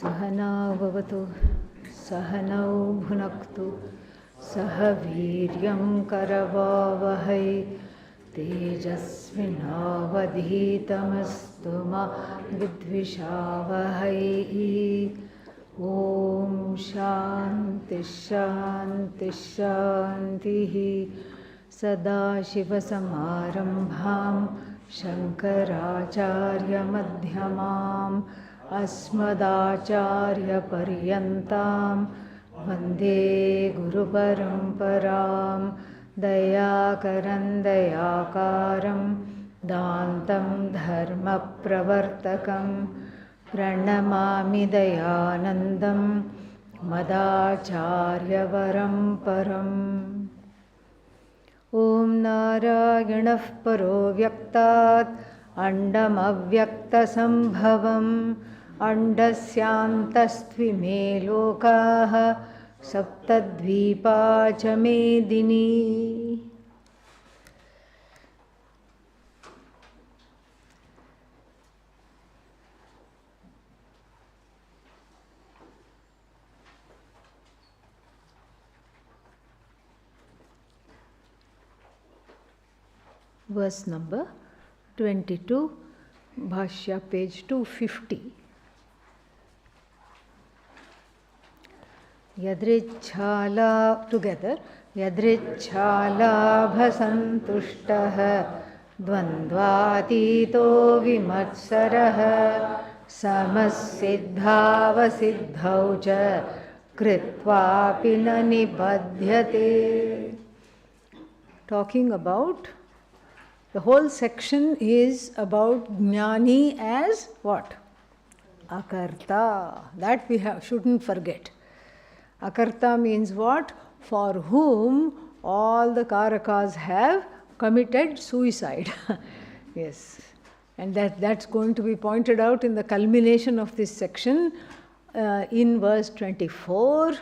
सहना भवतु सहनौ भुनक्तु सह वीर्यं करवावहै तेजस्विनावधीतमस्तु मा विद्विषावहै। ॐ शान्ति शान्ति शान्तिः। सदाशिवसमारम्भां शङ्कराचार्यमध्यमाम् अस्मदाचार्यपर्यन्तां वन्दे गुरुपरम्परां। दयाकरं दयाकारं दान्तं धर्मप्रवर्तकं प्रणमामि दयानन्दं मदाचार्यवरं परम्। ॐ नारायणः परो व्यक्तात् अण्डमव्यक्तसम्भवम् अण्डस्यान्तस्त्विमे लोकाः सप्तद्वीपा च मेदिनी। Verse number 22, Bhashya, page 250. Yadrichhala, together. Yadrichhalabhasantuštah dvandvatito vimatsarah samassiddhavasiddhau ca kritvapi na nibadhyate. Talking about, the whole section is about Jnani as what? Akarta. That we shouldn't forget. Akarta means what? For whom all the Karakas have committed suicide. Yes. And that's going to be pointed out in the culmination of this section in verse 24,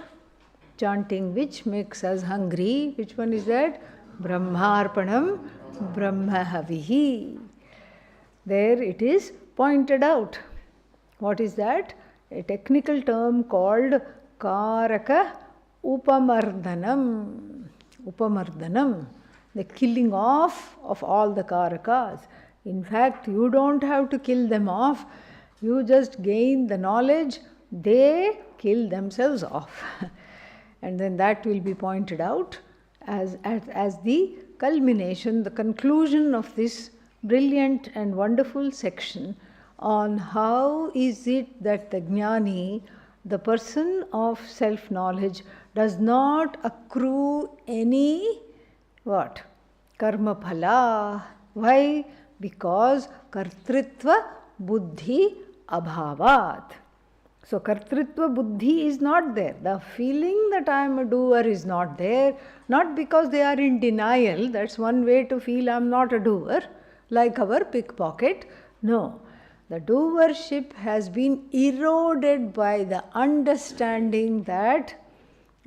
chanting which makes us hungry. Which one is that? Brahmarpanam Brahmahavihi. There it is pointed out. What is that? A technical term called Karaka Upamardhanam. Upamardhanam, the killing off of all the Karakas. In fact, you don't have to kill them off. You just gain the knowledge, they kill themselves off. And then that will be pointed out as the culmination, the conclusion of this brilliant and wonderful section on how is it that the Jnani, the person of self-knowledge, does not accrue any what? Karma phala. Why? Because kartritva buddhi abhavat. So kartritva buddhi is not there. The feeling that I am a doer is not there. Not because they are in denial. That's one way to feel I am not a doer, like our pickpocket. No. The doership has been eroded by the understanding that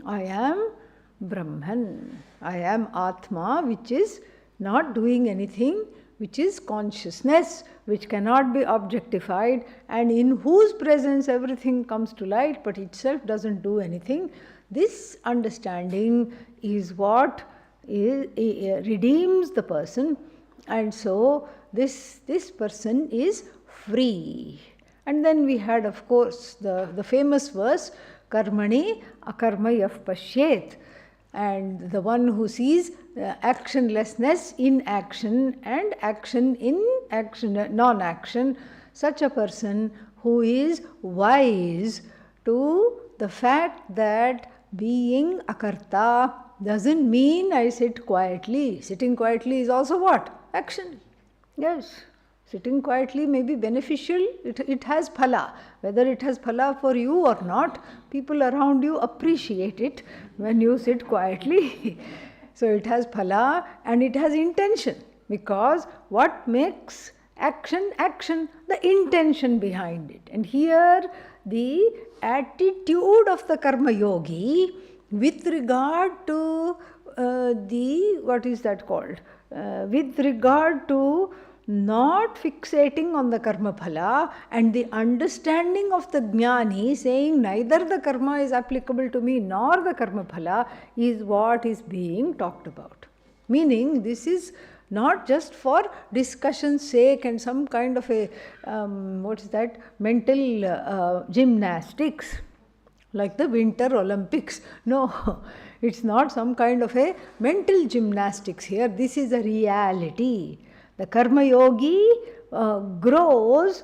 I am Brahman, I am Atma, which is not doing anything, which is consciousness, which cannot be objectified, and in whose presence everything comes to light, but itself doesn't do anything. This understanding is what redeems the person, and so this person is free. And then we had, of course, the famous verse, Karmani akarma yav pashyet, and the one who sees actionlessness in action and action in action, non-action, such a person who is wise to the fact that being akarta doesn't mean I sit quietly. Sitting quietly is also what? Action. Yes. Sitting quietly may be beneficial, it has phala. Whether it has phala for you or not, people around you appreciate it when you sit quietly. So it has phala and it has intention, because what makes action action? The intention behind it. And here the attitude of the karma yogi with regard to what is that called? With regard to not fixating on the karma phala and the understanding of the jnani saying neither the karma is applicable to me nor the karma phala is what is being talked about. Meaning this is not just for discussion's sake and some kind of a, mental gymnastics like the Winter Olympics. No, it's not some kind of a mental gymnastics here. This is a reality. The Karma Yogi grows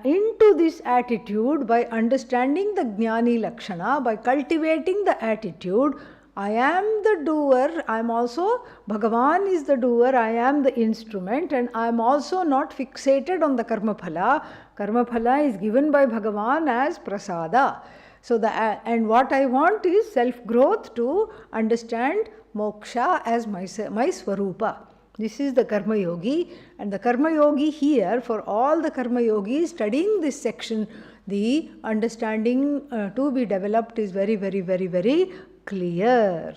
into this attitude by understanding the Jnani Lakshana, by cultivating the attitude, I am the doer, I am also, Bhagavan is the doer, I am the instrument, and I am also not fixated on the Karma Phala. Karma Phala is given by Bhagavan as prasada. So and what I want is self-growth to understand moksha as my swarupa. This is the Karma Yogi, and the Karma Yogi here, for all the Karma Yogis studying this section, the understanding to be developed is very, very, very, very clear.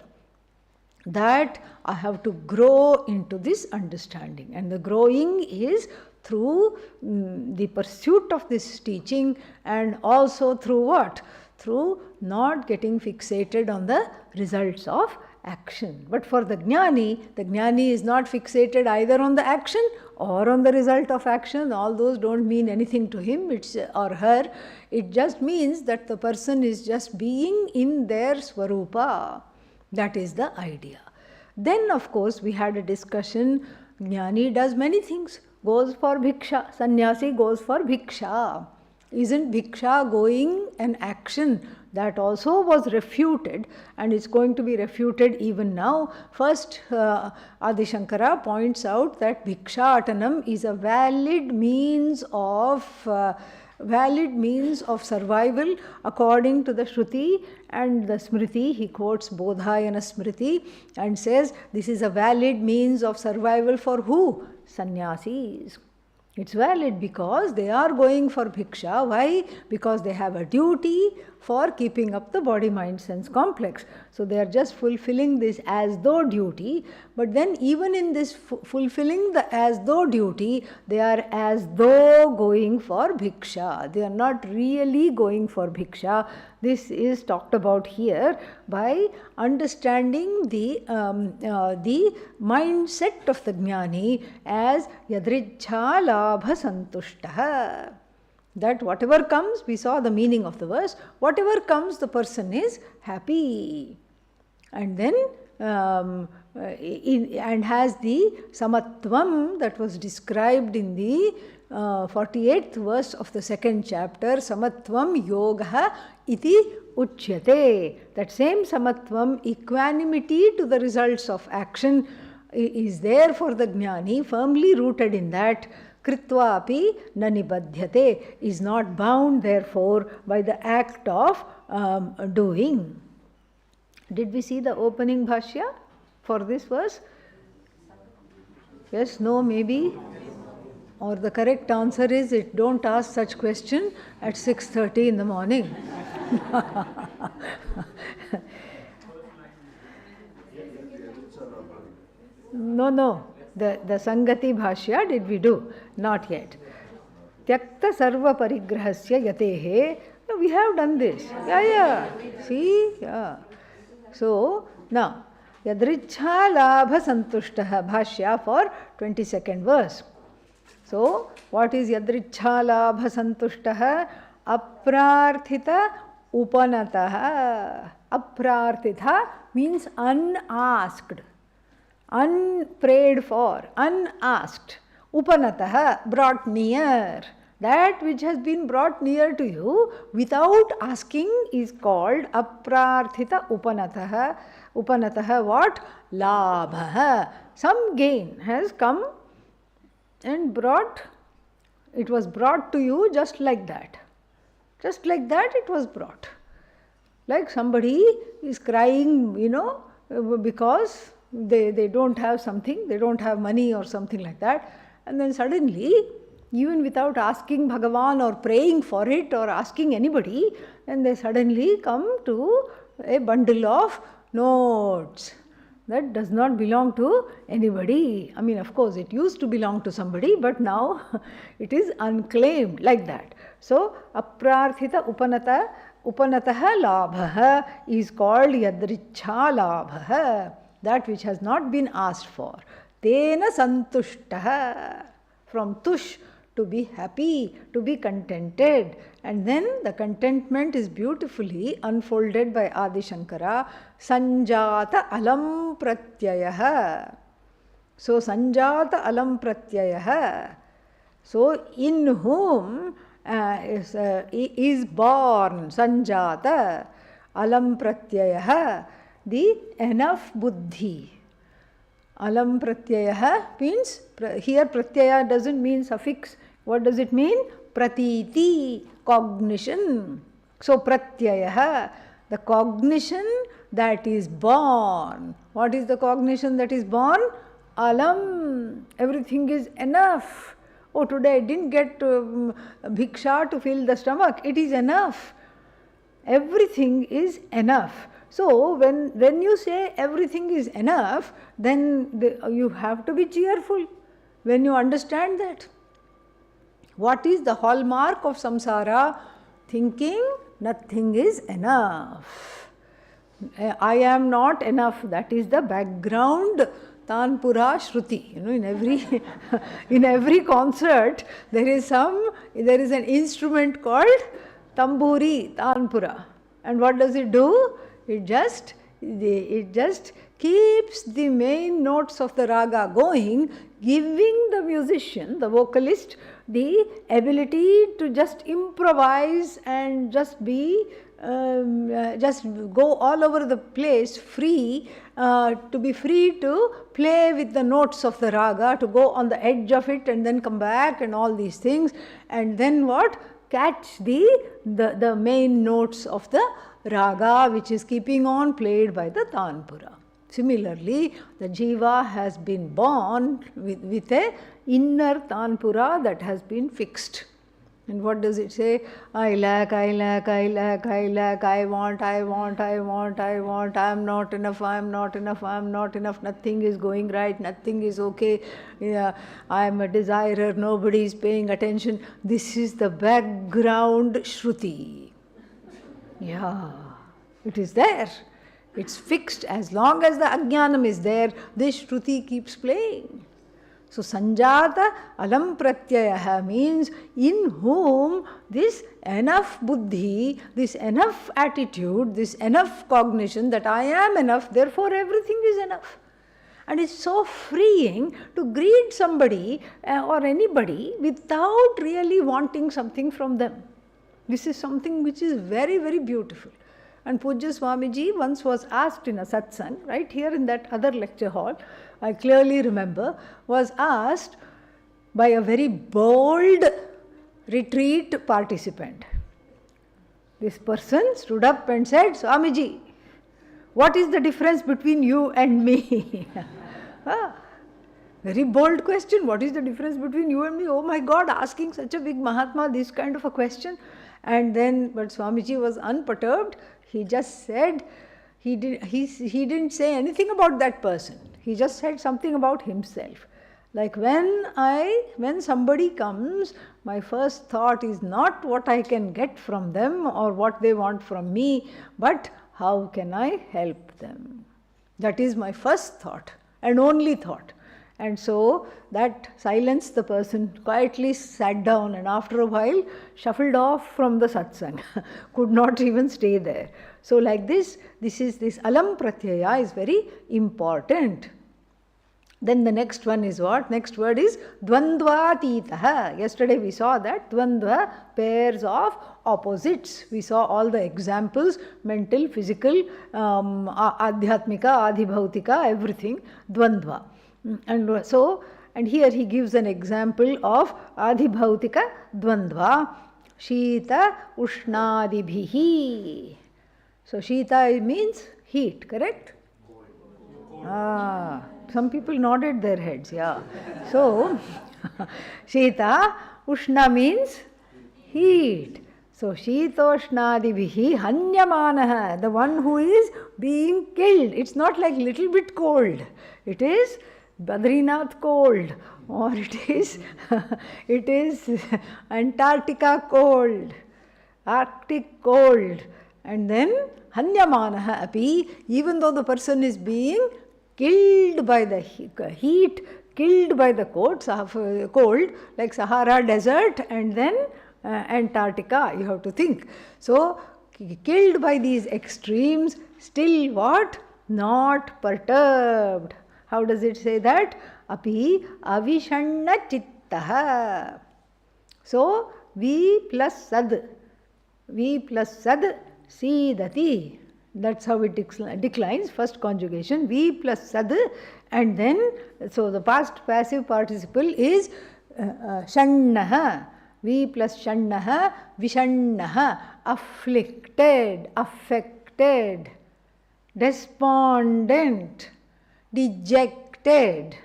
That I have to grow into this understanding, and the growing is through the pursuit of this teaching, and also through what? Through not getting fixated on the results of action. But for the jnani is not fixated either on the action or on the result of action. All those don't mean anything to him or her. It just means that the person is just being in their swarupa. That is the idea. Then of course we had a discussion. Jnani does many things. Goes for bhiksha. Sannyasi goes for bhiksha. Isn't bhiksha going an action? That also was refuted, and it's going to be refuted even now. First, Adi Shankara points out that bhikshatanam is a valid means of survival according to the Shruti and the Smriti. He quotes Bodhayana Smriti and says this is a valid means of survival for who? Sannyasis. It's valid because they are going for bhiksha. Why? Because they have a duty for keeping up the body, mind, sense complex. So they are just fulfilling this as though duty. But then even in this fulfilling the as though duty, they are as though going for bhiksha. They are not really going for bhiksha. This is talked about here by understanding the mindset of the jnani as yadrichha labha santushtah. That whatever comes, we saw the meaning of the verse, whatever comes, the person is happy. And then, and has the samatvam that was described in the 48th verse of the second chapter, samatvam yogaha iti uchyate. That same samatvam, equanimity to the results of action, is there for the jnani, firmly rooted in that. Kritva api na nibadhyate, is not bound therefore by the act of doing. Did we see the opening bhashya for this verse? Yes, no, maybe? Or the correct answer is, don't ask such question at 6:30 in the morning. No. The Sangati Bhashya did we do? Not yet. Tyakta sarva parigrahasya yatehe. No, we have done this. Yeah. See? Yeah. So, now, yadrichha labha santushtah Bhashya for 22nd verse. So, what is yadrichha labha santushtah? Aprarthita upanatah. Aprarthita means unasked. Unprayed for, unasked. Upanatah, brought near. That which has been brought near to you without asking is called aprarthita upanatah. Upanatah what? Labha. Some gain has come and it was brought to you just like that. Just like that it was brought. Like somebody is crying, because they don't have something, they don't have money or something like that. And then suddenly, even without asking Bhagavan or praying for it or asking anybody, then they suddenly come to a bundle of notes. that does not belong to anybody. I mean, of course, it used to belong to somebody, but now it is unclaimed, like that. So, aprarthita upanataha labhaha is called yadrichha labhaha, that which has not been asked for. Tena santushtaha, from tush, to be happy, to be contented. And then the contentment is beautifully unfolded by Adi Shankara. Sanjata alam pratyayaha. So, Sanjata alam pratyayaha. So, in whom is born, Sanjata alam pratyayaha, the enough buddhi. Alam pratyayaha means, here pratyaya doesn't mean suffix. What does it mean? Pratiti, cognition. So pratyayaha, the cognition that is born. What is the cognition that is born? Alam, everything is enough. Oh, today I didn't get bhiksha to fill the stomach. It is enough. Everything is enough. So, when you say everything is enough, then you have to be cheerful when you understand that. What is the hallmark of samsara? Thinking nothing is enough. I am not enough. That is the background Tanpura Shruti. You know, in every concert there is an instrument called tamburi, Tanpura. And what does it do? It just keeps the main notes of the raga going, giving the musician, the vocalist, the ability to just improvise and just go all over the place free, to be free to play with the notes of the raga, to go on the edge of it and then come back and all these things, and then what? Catch the main notes of the raga, which is keeping on played by the Tanpura. Similarly, the jiva has been born with a inner Tanpura that has been fixed. And what does it say? I lack, I want, I am not enough, nothing is going right, nothing is okay, I am a desirer, nobody is paying attention. This is the background Shruti. Yeah, it is there. It's fixed. As long as the ajnanam is there, this Shruti keeps playing. So, Sanjata alam pratyayaha means in whom this enough buddhi, this enough attitude, this enough cognition that I am enough, therefore everything is enough. And it's so freeing to greet somebody or anybody without really wanting something from them. This is something which is very, very beautiful. And Pujya Swamiji once was asked in a satsang, right here in that other lecture hall, I clearly remember, was asked by a very bold retreat participant. This person stood up and said, Swamiji, what is the difference between you and me? Very bold question. What is the difference between you and me? Oh my God, asking such a big Mahatma this kind of a question. And then, but Swamiji was unperturbed. He just said, he didn't say anything about that person. He just said something about himself. Like when somebody comes, my first thought is not what I can get from them or what they want from me, but how can I help them? That is my first thought and only thought. And so that silenced the person, quietly sat down, and after a while shuffled off from the satsang, could not even stay there. So like this alam pratyaya is very important. Then the next one is what? Next word is dvandvatitaha. Yesterday we saw that dvandva, pairs of opposites. We saw all the examples, mental, physical, adhyatmika, adhibhautika, everything, dvandva. And here he gives an example of adhibhautika dvandva, shita ushnadibhihi. So shita means heat, correct? Some people nodded their heads, yeah. So, Shita, Ushna means heat. So, Shitoshnadivihi Hanyamanaha, the one who is being killed. It's not like little bit cold. It is Badrinath cold, or it is Antarctica cold, Arctic cold. And then Hanyamanaha api, even though the person is being killed by the heat, killed by the cold, like Sahara Desert and then Antarctica, you have to think. So, killed by these extremes, still what? Not perturbed. How does it say that? Api avishanna chittaha. So, vi plus sad sidati. That's how it declines, first conjugation, vi plus sad, and then, so the past passive participle is shannaha, vi plus shannaha, vishannaha, afflicted, affected, despondent, dejected,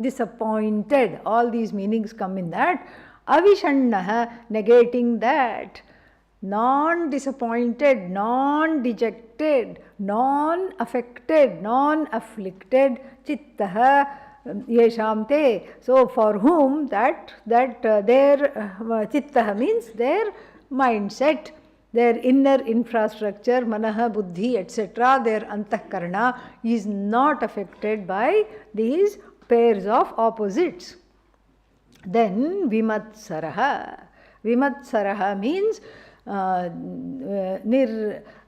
disappointed. All these meanings come in that. Avishannaha, negating that. Non-disappointed, non-dejected, non-affected, non-afflicted, chittaha yeshamte. So, for whom their chittaha means their mindset, their inner infrastructure, manaha, buddhi, etc., their antahkarana is not affected by these pairs of opposites. Then vimatsaraha. Vimatsaraha means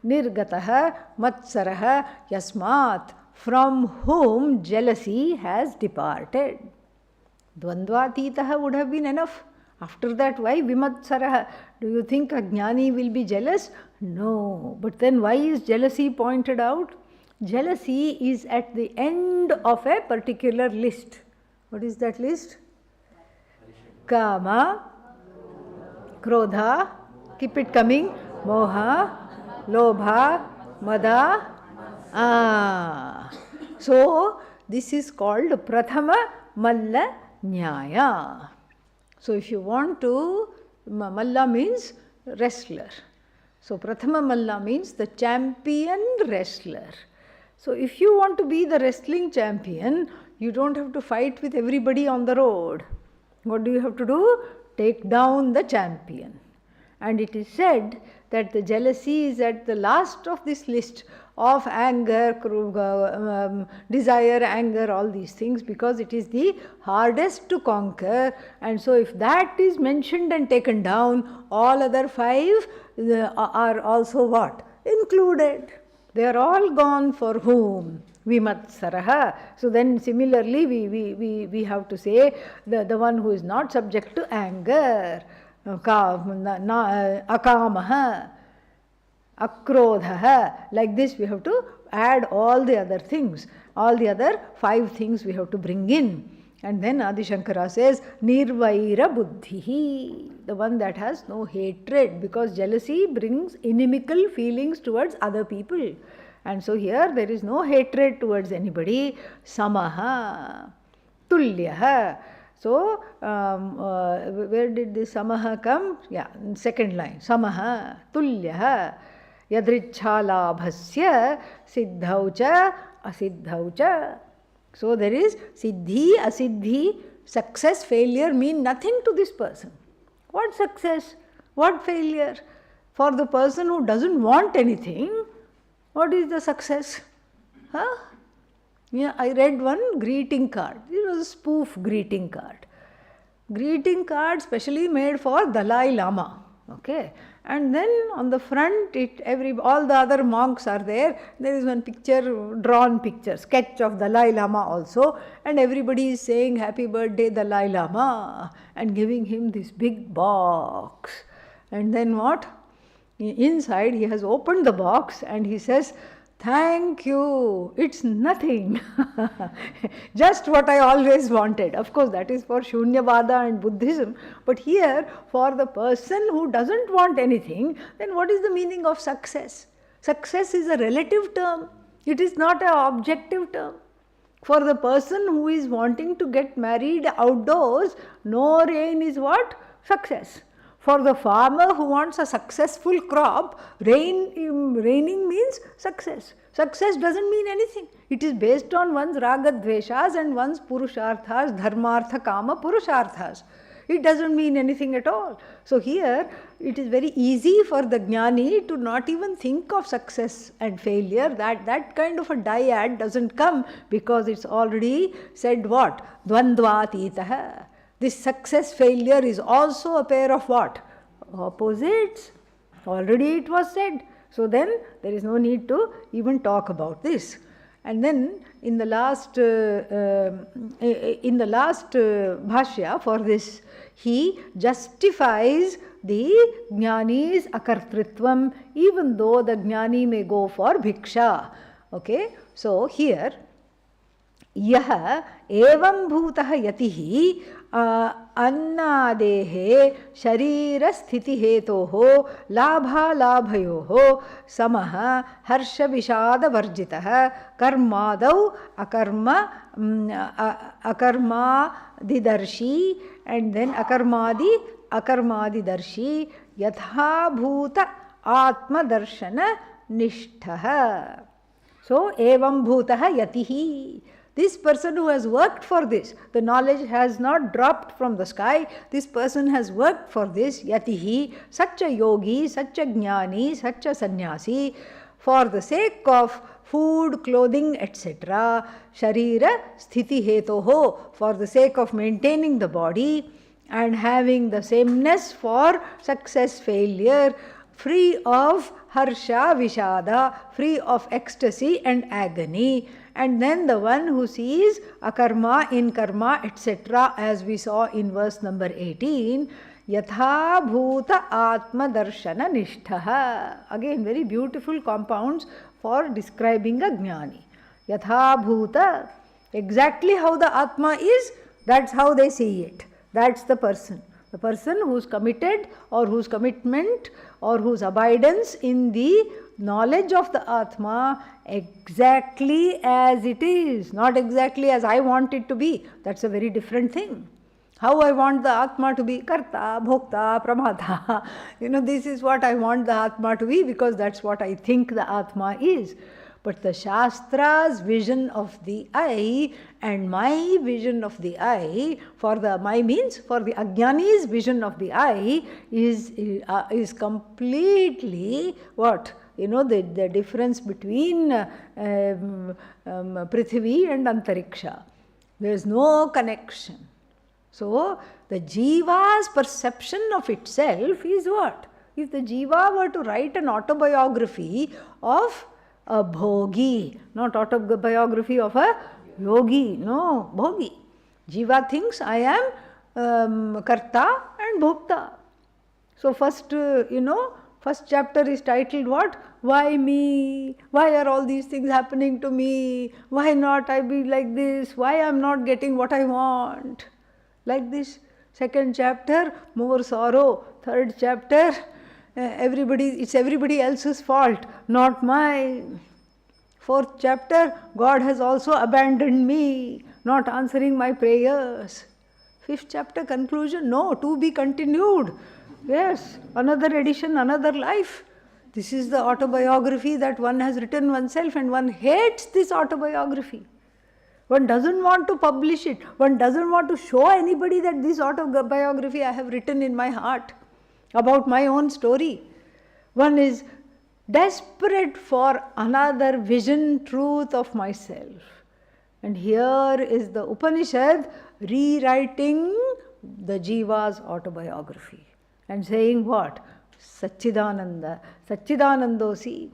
nirgataha matsaraha yasmat, from whom jealousy has departed. Dvandvatitaha would have been enough. After that, why vimatsaraha? Do you think a jnani will be jealous? No. But then why is jealousy pointed out? Jealousy is at the end of a particular list. What is that list? Kama, Krodha, keep it coming, Moha, Lobha, Mada. So, this is called Prathama Malla Nyaya. So, if you want to, Malla means wrestler. So, Prathama Malla means the champion wrestler. So, if you want to be the wrestling champion, you don't have to fight with everybody on the road. What do you have to do? Take down the champion. And it is said that the jealousy is at the last of this list of anger, desire, anger, all these things, because it is the hardest to conquer. And so if that is mentioned and taken down, all other five are also what? Included. They are all gone for whom? Vimatsaraha. So then similarly we have to say the one who is not subject to anger, akamaha, akrodhaha. Like this we have to add all the other things, all the other five things we have to bring in. And then Adi Shankara says, Nirvaira buddhihi, the one that has no hatred, because jealousy brings inimical feelings towards other people. And so here there is no hatred towards anybody. Samaha, tulyaha. So, where did this samaha come? Yeah, second line. Samaha, tulyaha, yadrichhalabhasya, siddhaucha, asiddhaucha. So, there is siddhi, asiddhi, success, failure mean nothing to this person. What success? What failure? For the person who doesn't want anything, what is the success? Huh? Yeah, I read one greeting card. It was a spoof greeting card. Greeting card specially made for Dalai Lama. Okay. And then on the front, all the other monks are there. There is one picture, drawn picture, sketch of Dalai Lama also. And everybody is saying, Happy birthday Dalai Lama, and giving him this big box. And then what? Inside he has opened the box and he says, Thank you, it's nothing. Just what I always wanted. Of course, that is for Shunyavada and Buddhism. But here, for the person who doesn't want anything, then what is the meaning of success? Success is a relative term. It is not an objective term. For the person who is wanting to get married outdoors, no rain is what? Success. For the farmer who wants a successful crop, raining means success. Success doesn't mean anything. It is based on one's raga dveshas and one's purusharthas, dharmartha kama purusharthas. It doesn't mean anything at all. So here it is very easy for the jnani to not even think of success and failure. That kind of a dyad doesn't come, because it's already said what? Dvandvatitaha. This success failure is also a pair of what? Opposites. Already it was said. So then there is no need to even talk about this. And then in the last bhashya for this, he justifies the jnani's akartritvam, even though the jnani may go for bhiksha. Okay, so here यह एवं भूतः यतिः अन्नादेहे शरीर स्थिति हेतोः लाभालाभयोः समः हर्ष विषाद वर्जितः कर्मादौ अकर्मादिदर्शी and then अकर्मादिदर्शी यथाभूत आत्मदर्शन निष्ठः. So एवं भूतः यतिः. This person who has worked for this, the knowledge has not dropped from the sky. This person has worked for this. Yatihi, such a yogi, such a jnani, such a sannyasi, for the sake of food, clothing, etc. Sharira sthiti hetoho, for the sake of maintaining the body and having the sameness for success, failure, free of harsha, vishada, free of ecstasy and agony. And then the one who sees akarma in karma, etc., as we saw in verse number 18, yatha bhuta atma darshana nishtha. Again, very beautiful compounds for describing a jnani. Yatha bhuta, exactly how the atma is, that's how they see it. That's the person. The person who's committed or whose commitment or whose abidance in the knowledge of the Atma exactly as it is, not exactly as I want it to be. That's a very different thing. How I want the Atma to be, Karta, Bhokta, Pramata. This is what I want the Atma to be, because that's what I think the Atma is. But the Shastra's vision of the I and my vision of the I, for the my means for the Ajnani's vision of the I is completely what? The difference between Prithvi and Antariksha. There is no connection. So the Jiva's perception of itself is what? If the Jiva were to write an autobiography of a bhogi, not autobiography of a yogi, no, bhogi. Jiva thinks I am karta and bhokta. So first chapter is titled what? Why me? Why are all these things happening to me? Why not I be like this? Why I am not getting what I want? Like this. Second chapter, more sorrow. Third chapter, it's everybody else's fault, not mine. Fourth chapter, God has also abandoned me, not answering my prayers. Fifth chapter, conclusion, no, to be continued. Yes, another edition, another life. This is the autobiography that one has written oneself, and one hates this autobiography. One doesn't want to publish it. One doesn't want to show anybody that this autobiography I have written in my heart about my own story. One is desperate for another vision, truth of myself. And here is the Upanishad rewriting the Jiva's autobiography and saying what? Satchidananda. Satchidanandosi.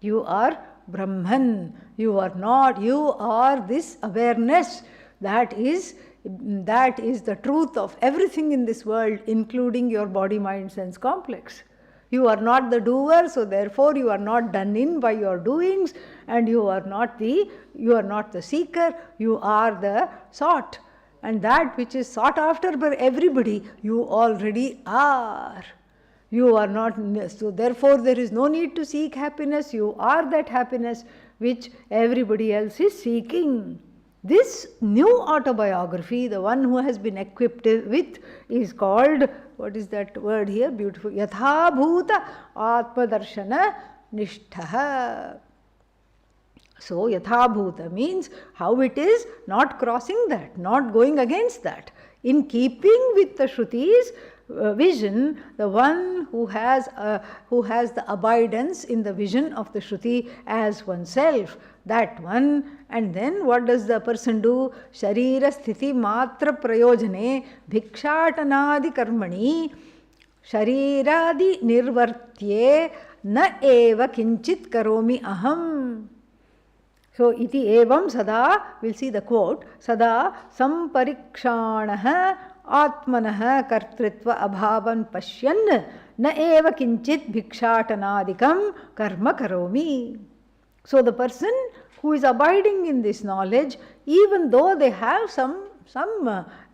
You are Brahman. You are not. You are this awareness that is the truth of everything in this world, including your body, mind, sense complex. You are not the doer, so therefore you are not done in by your doings, and you are not the seeker, you are the sought. And that which is sought after by everybody, you already are. You are not, so therefore there is no need to seek happiness. You are that happiness which everybody else is seeking. This new autobiography, the one who has been equipped with, is called, what is that word here? Beautiful. Yatha bhuta atmadarshana nishtha. So, yatha bhuta means how it is, not crossing that, not going against that. In keeping with the Shruti's vision, the one who has the abidance in the vision of the Shruti as oneself, that one. And then what does the person do? Sharira sthiti matra prayojane bhikshatanadi karmani shariradi nirvartye na eva kinchit karomi aham. So, iti evam sada, we'll see the quote, sada samparikshanaha atmanaha kartritva abhavan pashyan na eva kinchit bhikshatanadikam karma karomi. So, the person who is abiding in this knowledge, even though they have some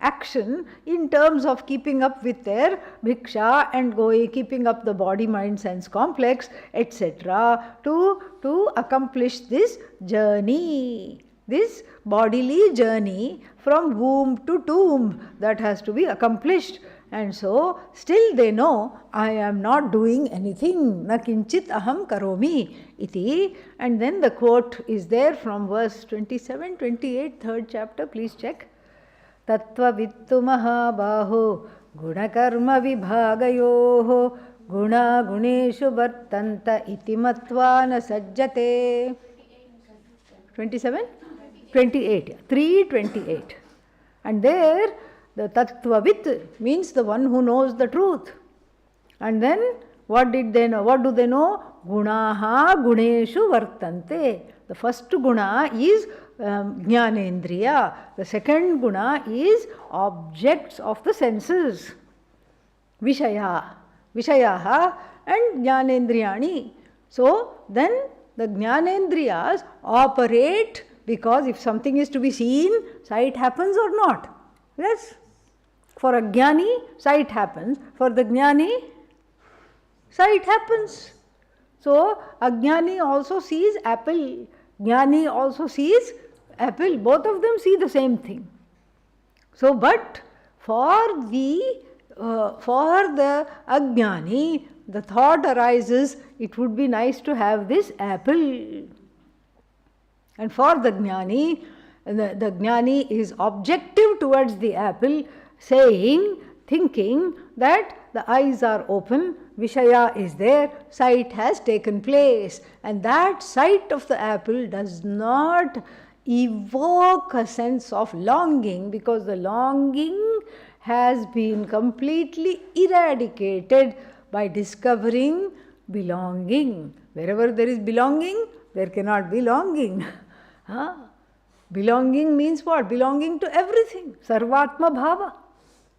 action in terms of keeping up with their bhiksha and keeping up the body, mind, sense complex, etc., to accomplish this journey, this bodily journey from womb to tomb that has to be accomplished. And so, still they know, I am not doing anything. Na kinchit aham karomi iti. And then the quote is there from verse 27, 28, third chapter. Please check. Tattva vittu mahabaho gunakarma vibhagayoho guna guneshu vartanta iti matva na sajjate. 27? 28. 3:28. And there the tattvavit means the one who knows the truth. And then what did they know? What do they know? Gunaha guneshu vartante. The first guna is jnanendriya. The second guna is objects of the senses. Vishayaha and jnanendriyani. So then the jnanendriyas operate, because if something is to be seen, sight happens or not. Yes. For a jnani, sight happens. For the jnani, sight happens. So, ajnani also sees apple. Jnani also sees apple. Both of them see the same thing. So, but for the ajnani, the thought arises, it would be nice to have this apple. And for the jnani, the jnani is objective towards the apple, thinking that the eyes are open, Vishaya is there, sight has taken place. And that sight of the apple does not evoke a sense of longing, because the longing has been completely eradicated by discovering belonging. Wherever there is belonging, there cannot be longing. Belonging means what? Belonging to everything. Sarvatma bhava.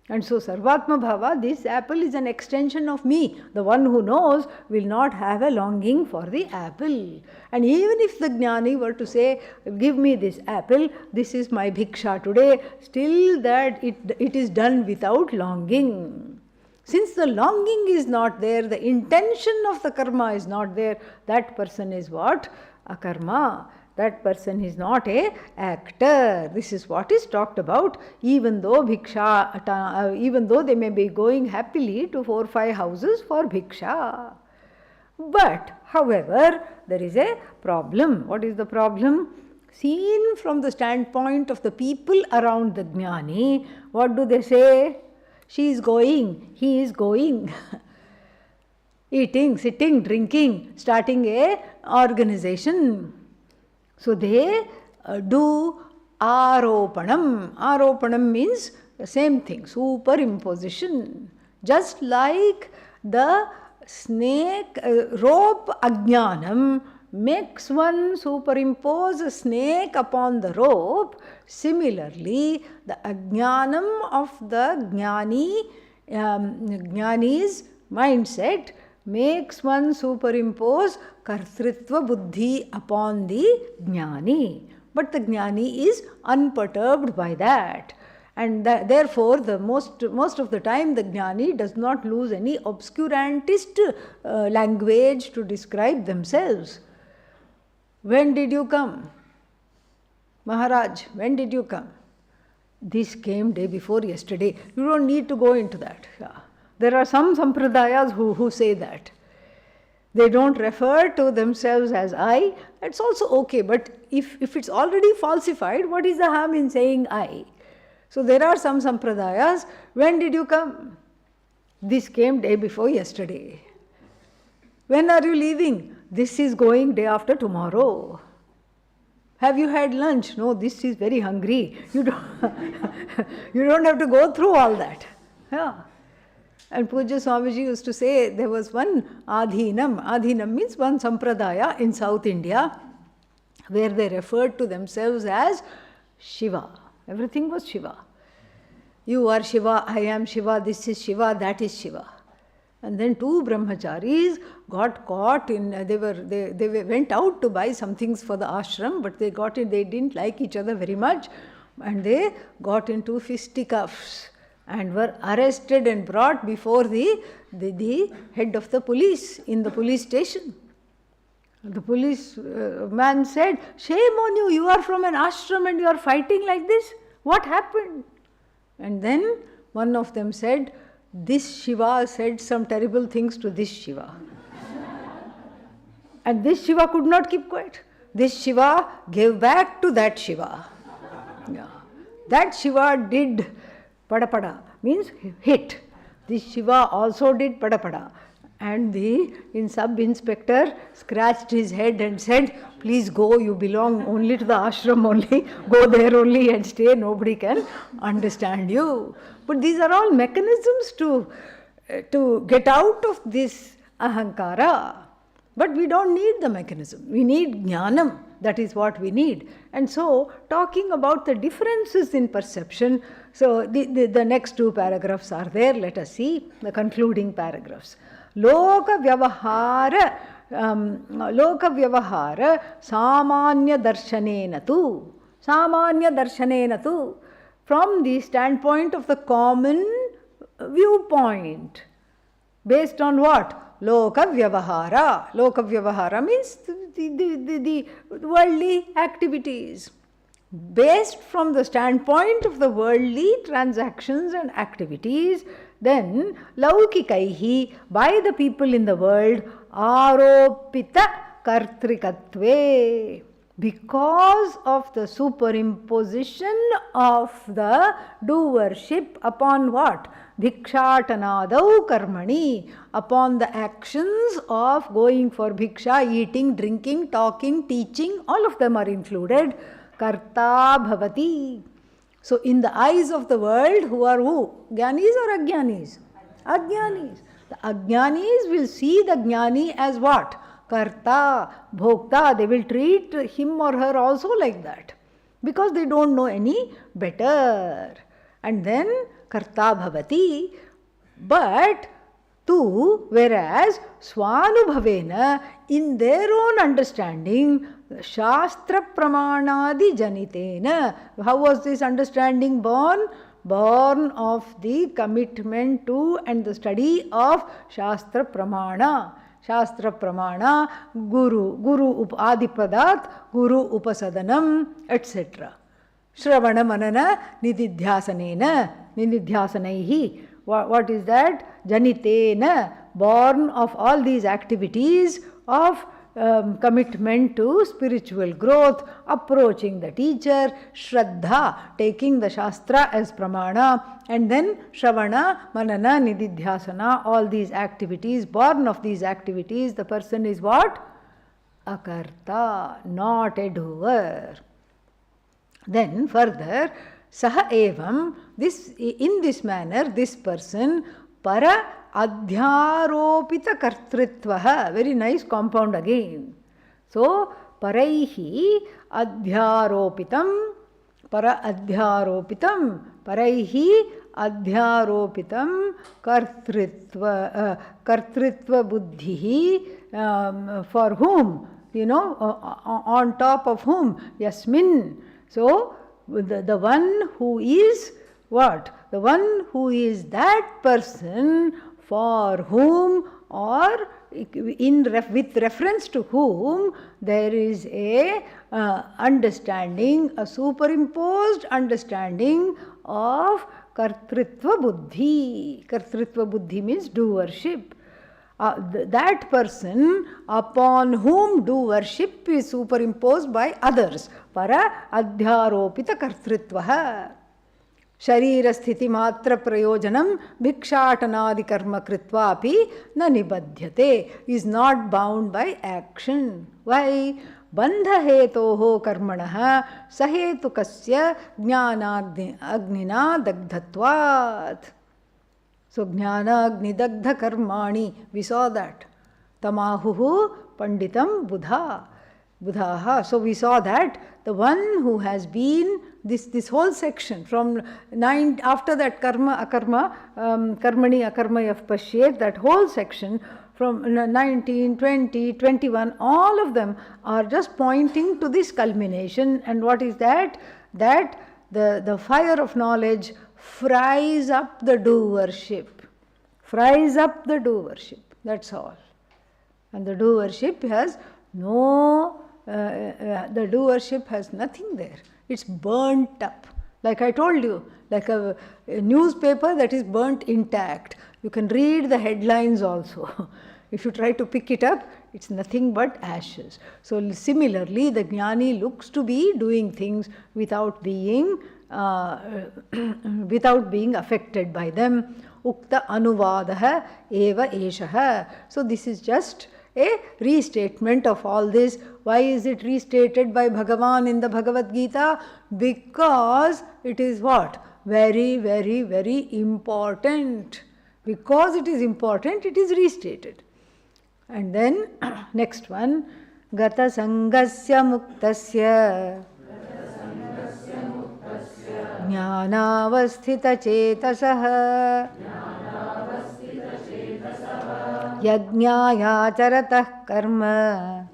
And so Sarvatma bhava, this apple is an extension of me. The one who knows will not have a longing for the apple. And even if the jnani were to say, give me this apple, this is my bhiksha today, still that it is done without longing. Since the longing is not there, the intention of the karma is not there, that person is what? Akarma. That person is not a actor. This is what is talked about. Even though even though they may be going happily to 4 or 5 houses for bhiksha. But, however, there is a problem. What is the problem? Seen from the standpoint of the people around the jnani, what do they say? She is going, he is going. Eating, sitting, drinking, starting a organization. So they do aropanam. Aropanam means the same thing, superimposition. Just like the snake, rope ajnanam makes one superimpose a snake upon the rope. Similarly, the ajnanam of the jnani's mindset makes one superimpose kartritva buddhi upon the jnani. But the jnani is unperturbed by that. And therefore, the most of the time, the jnani does not lose any obscurantist language to describe themselves. When did you come? Maharaj, when did you come? This came day before yesterday. You don't need to go into that. Yeah. There are some sampradayas who say that. They don't refer to themselves as I. It's also okay, but if it's already falsified, what is the harm in saying I? So there are some sampradayas. When did you come? This came day before yesterday. When are you leaving? This is going day after tomorrow. Have you had lunch? No, this is very hungry. You don't have to go through all that. Yeah. And Pujya Swamiji used to say there was one adhinam. Adhinam means one sampradaya in South India where they referred to themselves as Shiva. Everything was Shiva. You are Shiva, I am Shiva, this is Shiva, that is Shiva. And then two brahmacharis got caught in, they went out to buy some things for the ashram, but they didn't like each other very much, and they got into fisticuffs and were arrested and brought before the head of the police in the police station. The police man said, "Shame on you, you are from an ashram and you are fighting like this. What happened?" And then one of them said, "This Shiva said some terrible things to this Shiva." And this Shiva could not keep quiet. This Shiva gave back to that Shiva. Yeah. That Shiva did pada, means hit. This Shiva also did pada. And the sub-inspector scratched his head and said, "Please go, you belong only to the ashram only. Go there only and stay, nobody can understand you." But these are all mechanisms to get out of this ahankara. But we don't need the mechanism. We need jnanam. That is what we need. And so, talking about the differences in perception, so the next two paragraphs are there. Let us see the concluding paragraphs. Loka vyavahara samanya darshanena tu, from the standpoint of the common viewpoint. Based on what? Loka vyavahara. Loka vyavahara means the worldly activities. Based from the standpoint of the worldly transactions and activities, then laukikaihi, by the people in the world, aropita kartrikatve, because of the superimposition of the doership upon what? Bhikshatanadau karmani, upon the actions of going for bhiksha, eating, drinking, talking, teaching, all of them are included. Karta bhavati. So in the eyes of the world, who are who? Jnanis or ajnanis? Ajnanis. The ajnanis will see the jnani as what? Karta, bhokta. They will treat him or her also like that, because they don't know any better. And then karta bhavati. But whereas swanubhavena, in their own understanding, shastra pramanadi janitena. How was this understanding born? Born of the commitment to and the study of shastra pramana. Shastra pramana, guru adipadat, guru upasadanam, etc. Shravana manana nididhyasanaihi. What is that? Janitena, born of all these activities of commitment to spiritual growth, approaching the teacher, Shraddha, taking the Shastra as Pramana, and then Shravana, Manana, Nididhyasana, all these activities, born of these activities, the person is what? Akarta, not a doer. Then further, Saha evam, in this manner, this person, para adhyaropita kartritvaha, very nice compound again. So, paraihi adhyaropitam, para adhyaropitam, paraihi adhyaropitam kartritva buddhihi, for whom? On top of whom? Yasmin. So, the one who is what? The one who is that person for whom or with reference to whom there is a understanding, a superimposed understanding of kartritva buddhi. Kartritva buddhi means doership. That person upon whom doership is superimposed by others. Para adhyaropita kartritvaha. Sharira sthiti matra prayojanam bhikshatanadi karma kritva api na nibadhyate, is not bound by action. Why? Bandha hetoho karmanaha sahetukasya jnana agnina dagdhatvat. So jnana agni dagdha karmani, we saw that. Tamahuhu panditam buddha. Buddhaha. So we saw that the one who has been this whole section from 9 after that karma akarma karmani akarmayah pashyet, that whole section from 19, 20, 21, all of them are just pointing to this culmination. And what is that? That the fire of knowledge fries up the doership. Fries up the doership. That's all. And the doership has the doership has nothing there. It's burnt up. Like I told you, like a newspaper that is burnt intact. You can read the headlines also. If you try to pick it up, it's nothing but ashes. So similarly, the jnani looks to be doing things without being affected by them. Ukta anuvadaha eva eshaha. So this is just a restatement of all this. Why is it restated by Bhagavan in the Bhagavad Gita? Because it is what? Very, very, very important. Because it is important, it is restated. And then next one, Gata Sangasya Muktasya Jnanavasthita Chetasaha Yajñāya charatah karma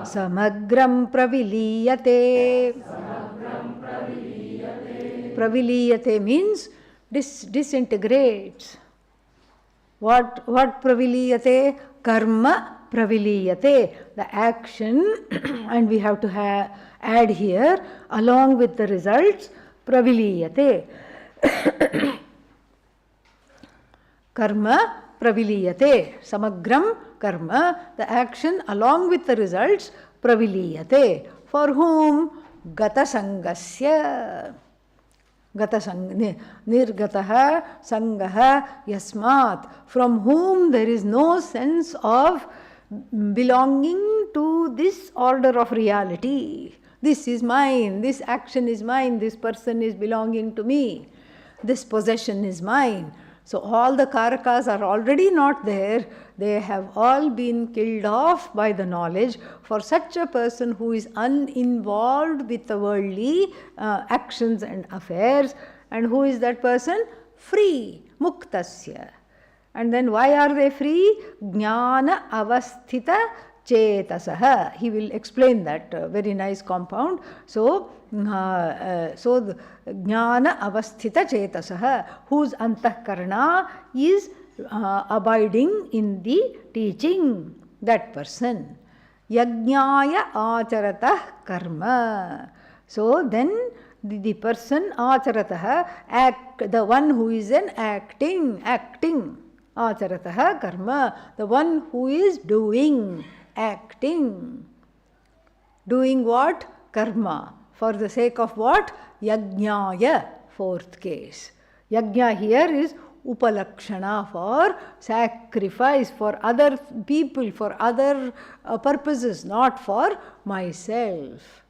Samagram praviliyate. Praviliyate means disintegrates. What praviliyate? Karma praviliyate. The action, and we have to add here, along with the results, praviliyate. Karma praviliyate. Samagram karma, the action along with the results, praviliyate. For whom? Gata sangasya. Nirgataha sangaha yasmat. From whom there is no sense of belonging to this order of reality. This is mine, this action is mine, this person is belonging to me, this possession is mine. So all the karakas are already not there. They have all been killed off by the knowledge. For such a person who is uninvolved with the worldly actions and affairs, and who is that person? Free, muktasya. And then why are they free? Jnana avasthita chetasaha. He will explain that very nice compound. So jnana avasthita chetasaha, whose antahkarana is abiding in the teaching, that person. Yajñāya acharatah karma. So then the person acharatah, the one who is an acting. Acharatah karma, the one who is doing, acting. Doing what? Karma. For the sake of what? Yajñāya, fourth case. Yajña here is upalakshana, for sacrifice, for other people, for other purposes, not for myself.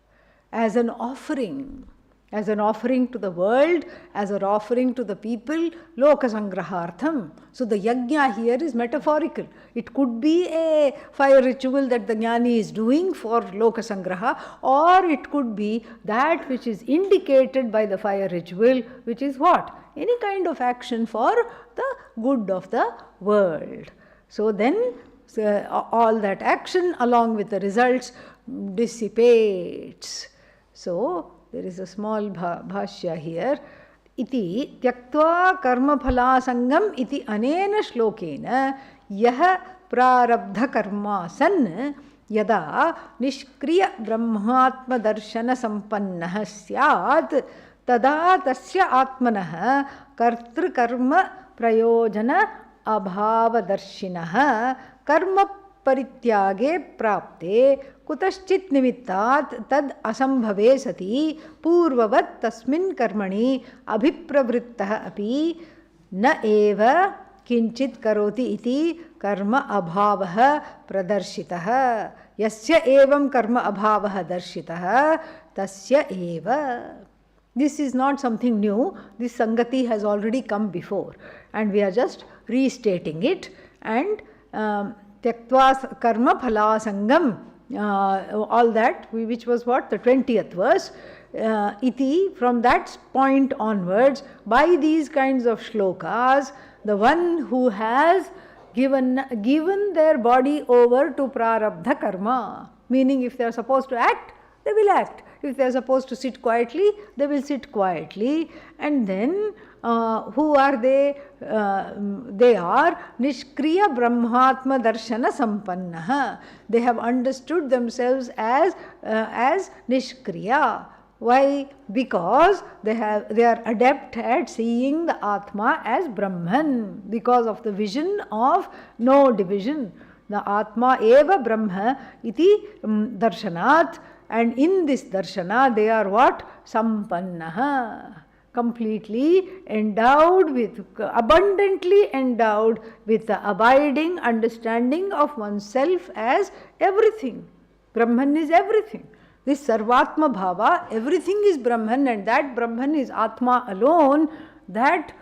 As an offering to the world, as an offering to the people, lokasangrahartham. So the yajna here is metaphorical. It could be a fire ritual that the jnani is doing for lokasangraha, or it could be that which is indicated by the fire ritual, which is what? Any kind of action for the good of the world. So then all that action along with the results dissipates. So there is a small bhashya here. इति त्यक्त्वा कर्मफलासङ्गम् इति अनेन श्लोकेन यः प्रारब्धकर्मा सन् यदा निष्क्रियब्रह्मात्मदर्शनसम्पन्नः स्यात् तदा तस्य आत्मनः कर्तृकर्मप्रयोजन अभावदर्शिनः कर्मपरित्यागे प्राप्ते कुतश्चित् निमित्तात् तद् असम्भवे सति पूर्ववत् तस्मिन् कर्मणि अभिप्रवृत्तः अपि न एव किञ्चित् करोति इति कर्म अभावः प्रदर्शितः। यस्य एवं कर्म अभावः दर्शितः तस्य एव. This is not something new. This Sangati has already come before and we are just restating it. And Tyaktva Karma Phala Sangam, all that, which was what? The 20th verse. Iti, from that point onwards, by these kinds of shlokas, the one who has given their body over to prarabdha karma, meaning if they are supposed to act, they will act. If they are supposed to sit quietly, they will sit quietly. And then who are they? They are Nishkriya Brahmatma Darshana Sampannaha. They have understood themselves as Nishkriya. Why? Because they are adept at seeing the Atma as Brahman, because of the vision of no division. The Atma eva Brahma iti darshanat. And in this darshana, they are what? Sampannaha. Completely endowed with, abundantly endowed with the abiding understanding of oneself as everything. Brahman is everything. This Sarvatma Bhava, everything is Brahman, and that Brahman is Atma alone. That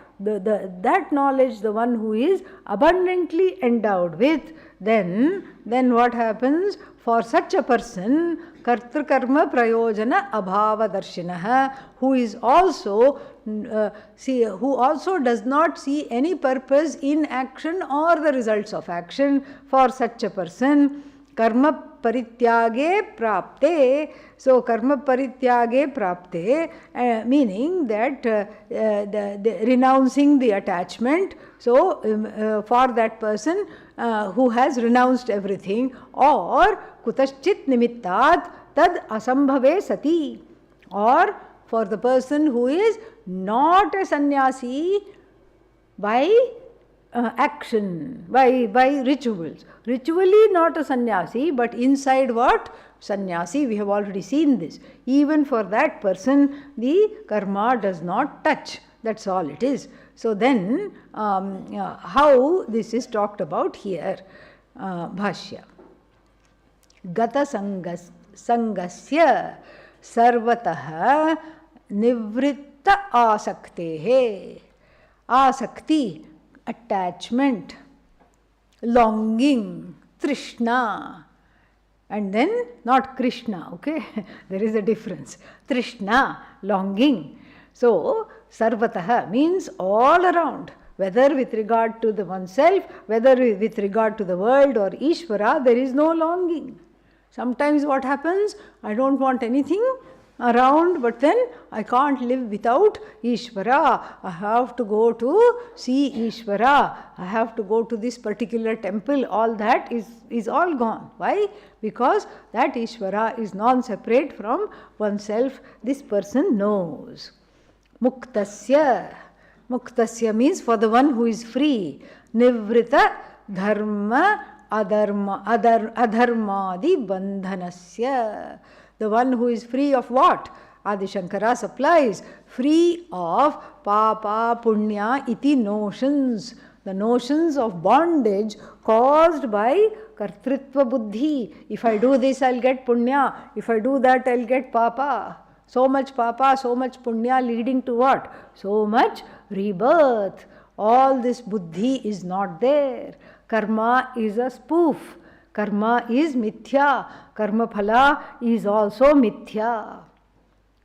knowledge, the one who is abundantly endowed with, then what happens? For such a person, Kartrukarma Prayojana Abhava Darshinaha, who is also who also does not see any purpose in action or the results of action, for such a person, Karma Parityage Prapte. So Karma Parityage Prapte, meaning that the renouncing the attachment. So for that person who has renounced everything, or Kutaschit Nimittat Tad Asambhave Sati, or for the person who is not a sannyasi by action, by rituals. Ritually not a sannyasi, but inside what? Sannyasi. We have already seen this. Even for that person, the karma does not touch. That's all it is. So then, how this is talked about here? Bhashya. Gata sangasya sarvatah nivritta asaktehe. Asakti, attachment, longing, trishna, and then not Krishna, okay? There is a difference. Trishna, longing. So, sarvataha means all around, whether with regard to the oneself, whether with regard to the world or Ishvara, there is no longing. Sometimes what happens? I don't want anything around, but then I can't live without Ishvara. I have to go to see Ishvara. I have to go to this particular temple. All that is all gone. Why? Because that Ishvara is non-separate from oneself. This person knows. Muktasya. Muktasya means for the one who is free. Nivrita dharma adharmadi bandhanasya. The one who is free of what? Adi Shankara supplies. Free of papa, punya, iti notions. The notions of bondage caused by kartritva buddhi. If I do this, I'll get punya. If I do that, I'll get papa. So much papa, so much punya, leading to what? So much rebirth. All this buddhi is not there. Karma is a spoof. Karma is mithya. Karma phala is also mithya.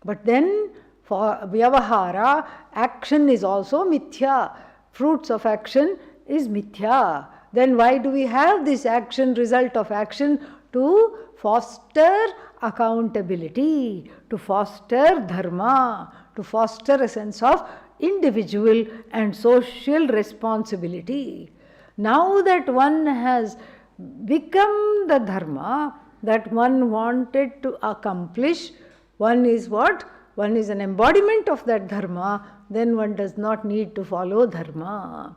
But then for vyavahara, action is also mithya. Fruits of action is mithya. Then why do we have this action, result of action? To foster accountability, to foster dharma, to foster a sense of individual and social responsibility. Now that one has become the dharma that one wanted to accomplish, one is what? One is an embodiment of that dharma, then one does not need to follow dharma.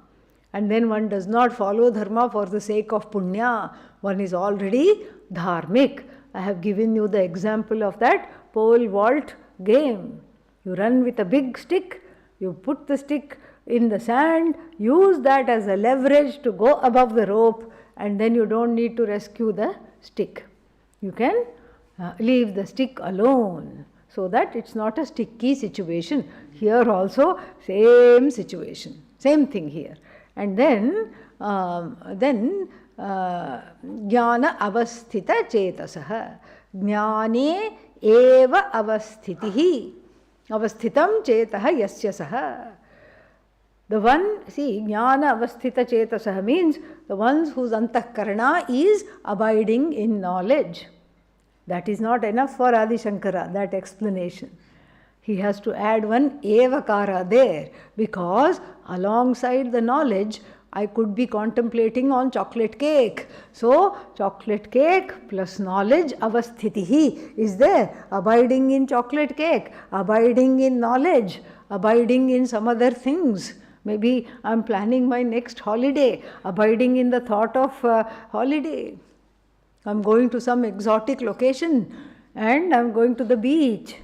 And then one does not follow dharma for the sake of punya. One is already dharmic. I have given you the example of that pole vault game. You run with a big stick, you put the stick in the sand, use that as a leverage to go above the rope, and then you don't need to rescue the stick. You can leave the stick alone, so that it's not a sticky situation. Here also, same situation, same thing here. And then jnana avasthita chetasah. Jnane eva avasthitihi. Avasthitam chetah yasya saha. The one, see, jnana avasthita chetasah means the ones whose antahkarana is abiding in knowledge. That is not enough for Adi Shankara, that explanation. He has to add one evakara there, because alongside the knowledge, I could be contemplating on chocolate cake. So, chocolate cake plus knowledge, avasthitihi, is there. Abiding in chocolate cake, abiding in knowledge, abiding in some other things. Maybe I am planning my next holiday, abiding in the thought of holiday. I am going to some exotic location and I am going to the beach.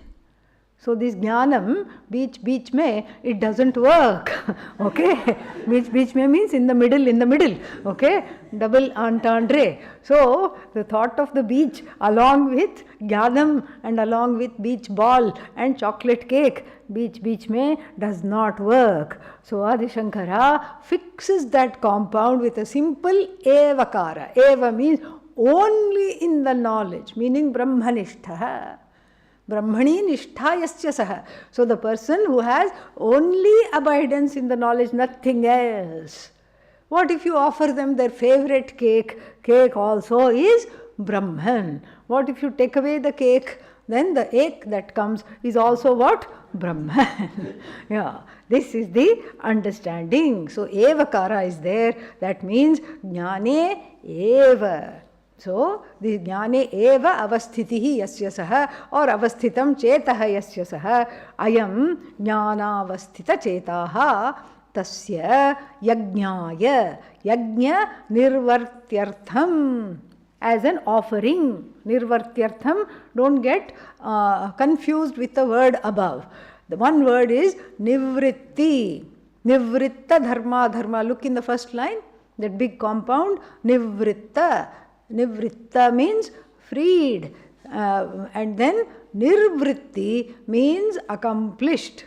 So this jnanam, beach mein, it doesn't work. Okay? Beach mein means in the middle. Okay? Double entendre. So the thought of the beach along with jnanam and along with beach ball and chocolate cake, beach mein does not work. So Adi Shankara fixes that compound with a simple evakara. Eva means only in the knowledge, meaning brahmanishtha. Brahmani nishtha yasya saha. So the person who has only abidance in the knowledge, nothing else. What if you offer them their favorite cake? Cake also is Brahman. What if you take away the cake? Then the ek that comes is also what? Brahman. Yeah, this is the understanding. So evakara is there. That means jnane eva. So, the jnane eva avasthitihi yasya saha or avasthitam chetah yasya saha ayam jnanavasthita chetaha tasya yajnaya yajna nirvartyartham as an offering. Nirvartyartham, don't get confused with the word above. The one word is nivritti. Nivritta dharma. Look in the first line, that big compound, nivritta. Nivritta means freed, and then nirvritti means accomplished.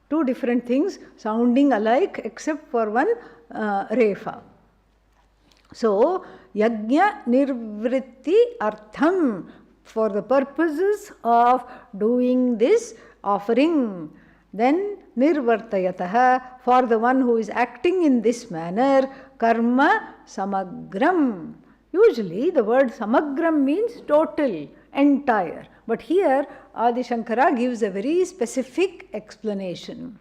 Two different things sounding alike except for one refa. So, yajna nirvritti artham, for the purposes of doing this offering. Then nirvartayataha, for the one who is acting in this manner, karma samagram. Usually the word samagram means total, entire. But here Adi Shankara gives a very specific explanation.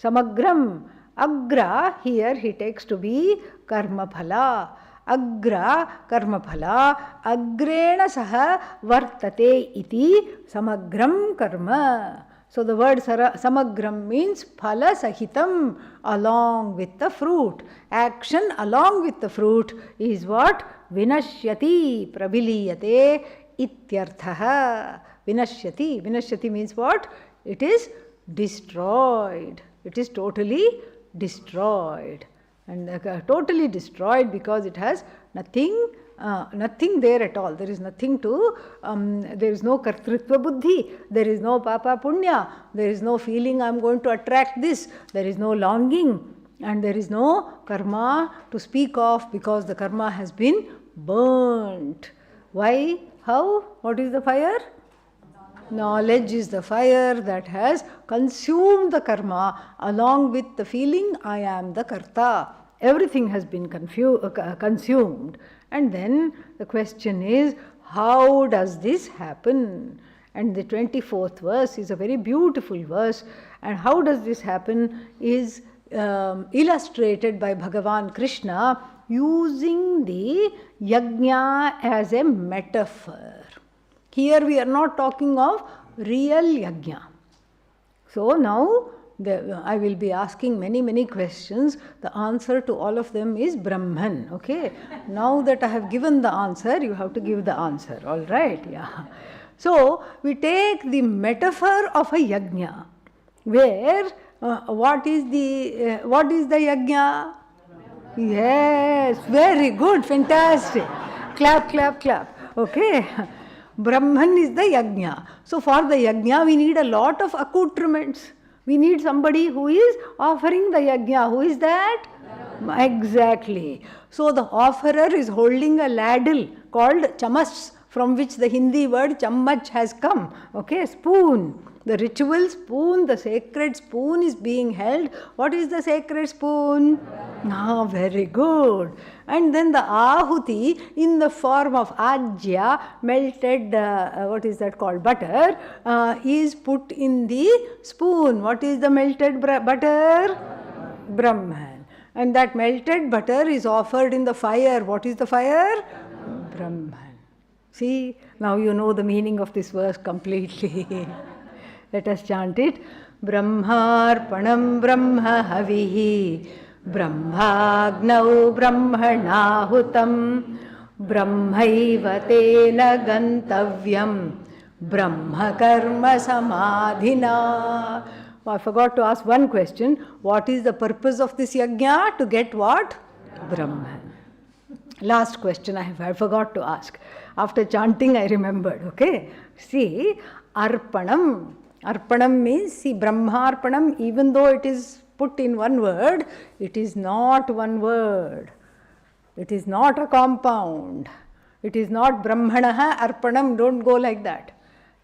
Samagram, agra, here he takes to be karma phala. Agra karma phala, agrena saha vartate iti samagram karma. So the word samagram means phala sahitam, along with the fruit. Action along with the fruit is what? Vinashyati praviliyate ityarthaha. Vinashyati means what? It is destroyed. It is totally destroyed. And totally destroyed because it has nothing there at all. There is nothing to, there is no kartritva buddhi, there is no papa punya, there is no feeling I am going to attract this, there is no longing, and there is no karma to speak of because the karma has been burnt. Why? How? What is the fire? Knowledge is the fire that has consumed the karma along with the feeling I am the karta. Everything has been consumed. And then the question is, how does this happen? And the 24th verse is a very beautiful verse. And how does this happen is illustrated by Bhagavan Krishna using the yajna as a metaphor. Here we are not talking of real yajna. So now I will be asking many questions. The answer to all of them is Brahman. Okay. Now that I have given the answer, you have to give the answer. All right. Yeah. So we take the metaphor of a yajna, where what is the yajna? Yes, very good, fantastic. Clap, clap, clap. Okay. Brahman is the yajna. So for the yajna, we need a lot of accoutrements. We need somebody who is offering the yajna. Who is that? Exactly. So the offerer is holding a ladle called chamas, from which the Hindi word chammach has come. Okay, spoon. The ritual spoon, the sacred spoon is being held. What is the sacred spoon? Ah, very good. And then the ahuti in the form of ajya, melted, what is that called, butter, is put in the spoon. What is the melted butter? Brahman. And that melted butter is offered in the fire. What is the fire? Brahman. See, now you know the meaning of this verse completely. Let us chant it. Brahmarpanam brahma havihi brahmagnau brahmanahutam brahmaiva tena gantavyam brahma karma samadhina. I forgot to ask one question. What is the purpose of this yajna? To get what? Brahman. Last question I forgot to ask. After chanting I remembered. Okay. See, arpanam. Arpanam means, see, Brahmarpanam, even though it is put in one word, it is not one word. It is not a compound. It is not Brahmanaha Arpanam. Don't go like that.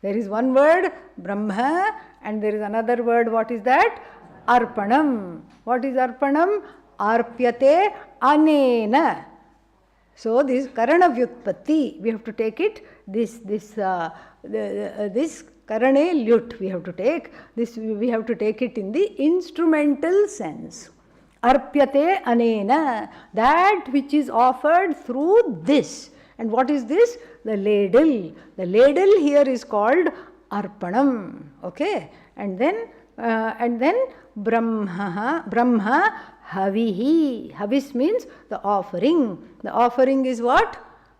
There is one word, Brahma, and there is another word. What is that? Arpanam. What is Arpanam? Arpyate anena. So this Karana Vyutpatti, we have to take it, this Karane Lyut, we have to take this, we have to take it in the instrumental sense. Arpyate anena, that which is offered through this. And what is this? The ladle. The ladle here is called Arpanam. Okay. And then Brahma havihi. Havis means the offering. The offering is what?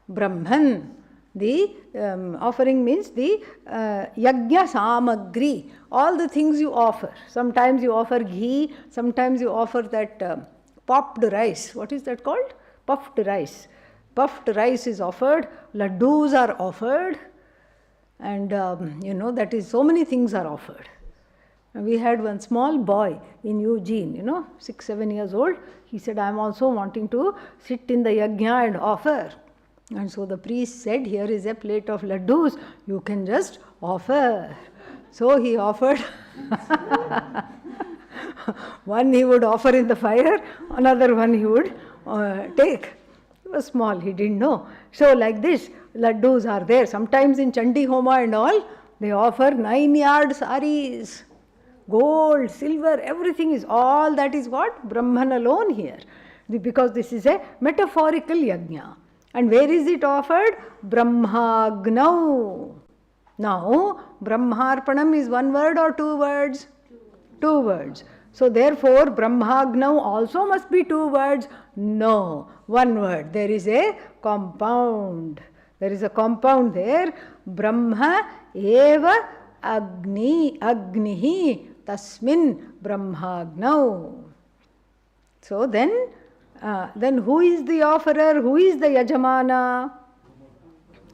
Brahman. The offering means the yajna samagri. All the things you offer. Sometimes you offer ghee. Sometimes you offer that popped rice. What is that called? Puffed rice. Puffed rice is offered. Laddus are offered. And that is, so many things are offered. We had one small boy in Eugene, 6-7 years old. He said, I am also wanting to sit in the yajna and offer. And so the priest said, here is a plate of laddus, you can just offer. So he offered. One he would offer in the fire, another one he would take. He was small, he didn't know. So like this, laddus are there. Sometimes in Chandi Homa and all, they offer 9-yard saris. Gold, silver, everything is, all that is what? Brahman alone here. Because this is a metaphorical yajna. And where is it offered? Brahmagnau. Now, Brahmarpanam is one word or two words? Two words. So therefore, Brahmagnau also must be two words? No, one word. There is a compound. There is a compound there. Brahma eva agnihi tasmin brahmagnau. So then who is the offerer? Who is the yajamana?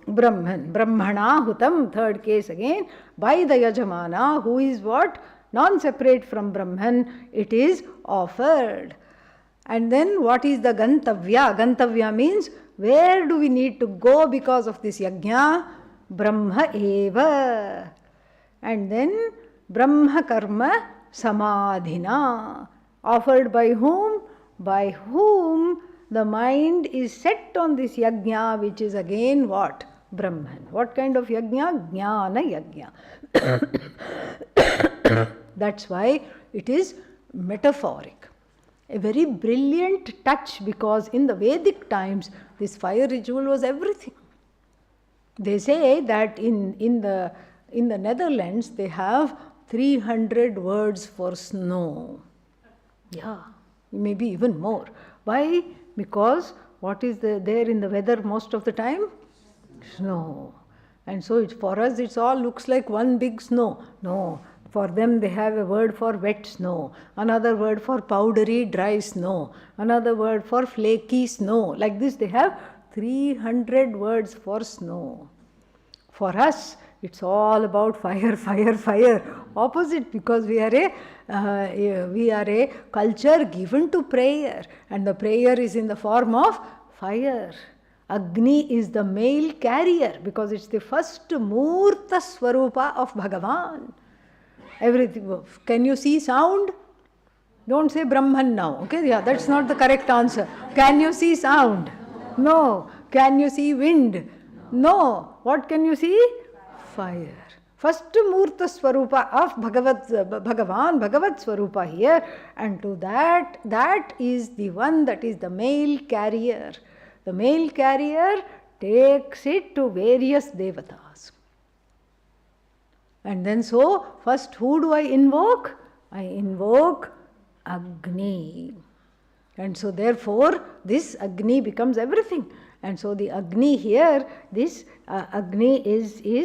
Brahman. Brahmana hutam, third case again. By the yajamana, who is what? Non-separate from Brahman, it is offered. And then what is the gantavya? Gantavya means, where do we need to go because of this yajna? Brahma eva. And then Brahma karma samadhina. Offered by whom? By whom the mind is set on this yajna, which is again what? Brahman. What kind of yajna? Jnana yajna. That's why it is metaphoric. A very brilliant touch, because in the Vedic times, this fire ritual was everything. They say that in the Netherlands, they have 300 words for snow. Yeah, maybe even more. Why? Because what is there in the weather most of the time? Snow. And so for us, it all looks like one big snow. No. For them, they have a word for wet snow, another word for powdery dry snow, another word for flaky snow. Like this, they have 300 words for snow. For us, it's all about fire, fire, fire. Opposite, because we are a culture given to prayer, and the prayer is in the form of fire. Agni is the male carrier, because it's the first Murta Swarupa of Bhagavan. Everything. Can you see sound? Don't say Brahman now. Okay, yeah, that's not the correct answer. Can you see sound? No. Can you see wind? No. What can you see? Fire. First Murta Swarupa of Bhagavan, Bhagavat Swarupa here, and to that is the one that is the male carrier. The male carrier takes it to various devatas. And then so, first who do I invoke? I invoke Agni. And so therefore, this Agni becomes everything. And so the Agni here, this Agni is the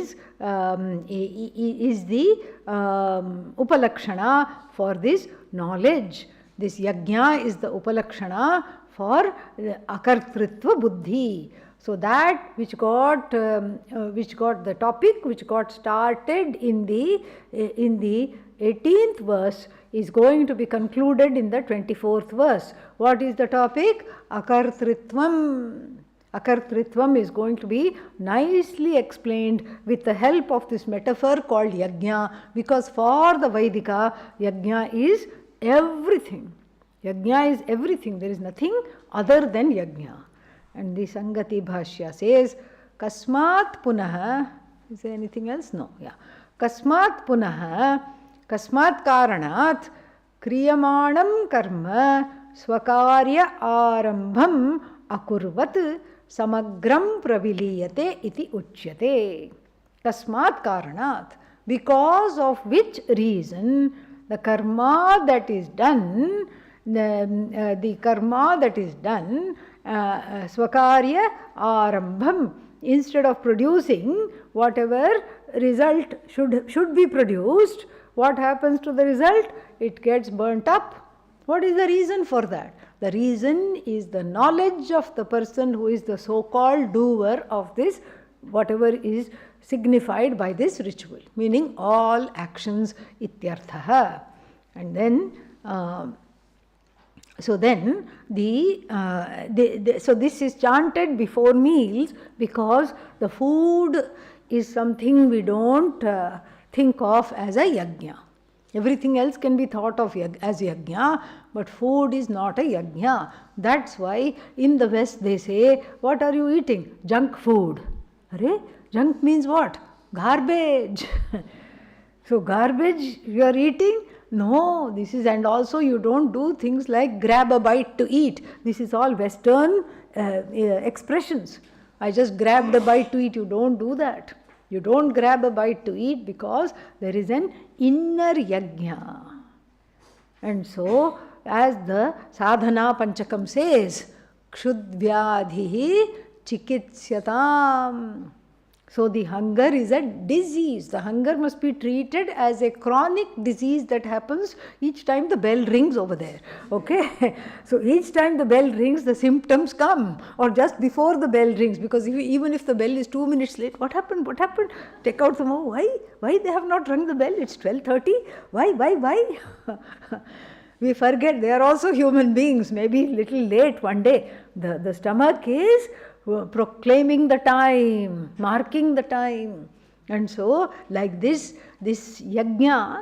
Upalakshana for this knowledge. This Yajna is the Upalakshana for Akartritva Buddhi. So that which got the topic, which got started in the 18th verse, is going to be concluded in the 24th verse. What is the topic? Akartritvam. Akartritvam is going to be nicely explained with the help of this metaphor called Yajna, because for the Vaidika, Yajna is everything. Yajna is everything. There is nothing other than Yajna. And the Gita Bhashya says, Kasmat Punaha, is there anything else? No, yeah. Kasmat Punaha, Kasmat Karanat, Kriyamanam Karma, Swakarya Arambham Akurvat, Samagram Praviliyate iti Uchyate. Kasmat Karanat, because of which reason the karma that is done, the karma that is done, Swakarya Arambham, instead of producing whatever result should be produced, what happens to the result? It gets burnt up. What is the reason for that? The reason is the knowledge of the person who is the so-called doer of this, whatever is signified by this ritual, meaning all actions ityarthaha. And then so this is chanted before meals, because the food is something we don't think of as a yajna. Everything else can be thought of as yajna, but food is not a yajna. That's why in the West they say, what are you eating? Junk food. Arre? Junk means what? Garbage. So garbage you are eating? No, this is, and also you don't do things like grab a bite to eat. This is all Western expressions. I just grabbed a bite to eat. You don't do that. You don't grab a bite to eat, because there is an inner yajna. And so, as the Sadhana Panchakam says, Kshudvyadhihi chikitsyatam. So the hunger is a disease. The hunger must be treated as a chronic disease that happens each time the bell rings over there. Okay? So each time the bell rings, the symptoms come, or just before the bell rings, because even if the bell is 2 minutes late, what happened? What happened? Take out the mobile. Why they have not rung the bell? It's 12:30. Why? We forget they are also human beings, maybe little late one day. The stomach is proclaiming the time, marking the time. And so, like this yajna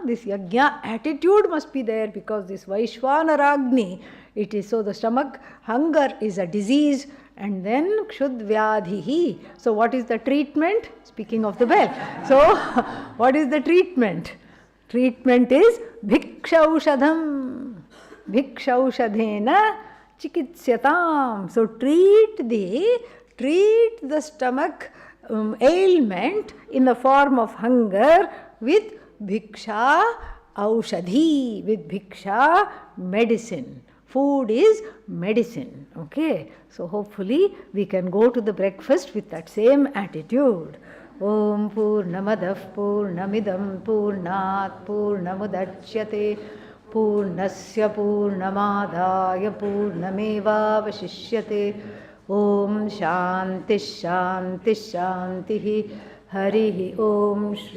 attitude must be there, because this Vaishvanaragni, it is so the stomach, hunger is a disease, and then kshudvyadhihi. So what is the treatment? Speaking of the bell. So what is the treatment? Treatment is bhikshaushadham. Bhikshaushadhena chikitsatam. So treat the stomach ailment in the form of hunger with bhiksha aushadhi, with bhiksha medicine. Food is medicine. Okay, so hopefully we can go to the breakfast with that same attitude. Om Purnamadah Purnamidam Purnat Purnamudachyate Purnasya Purnamadaya Purnameva Vashishyate. Om Shanti Shanti Shanti Harihi Om Shri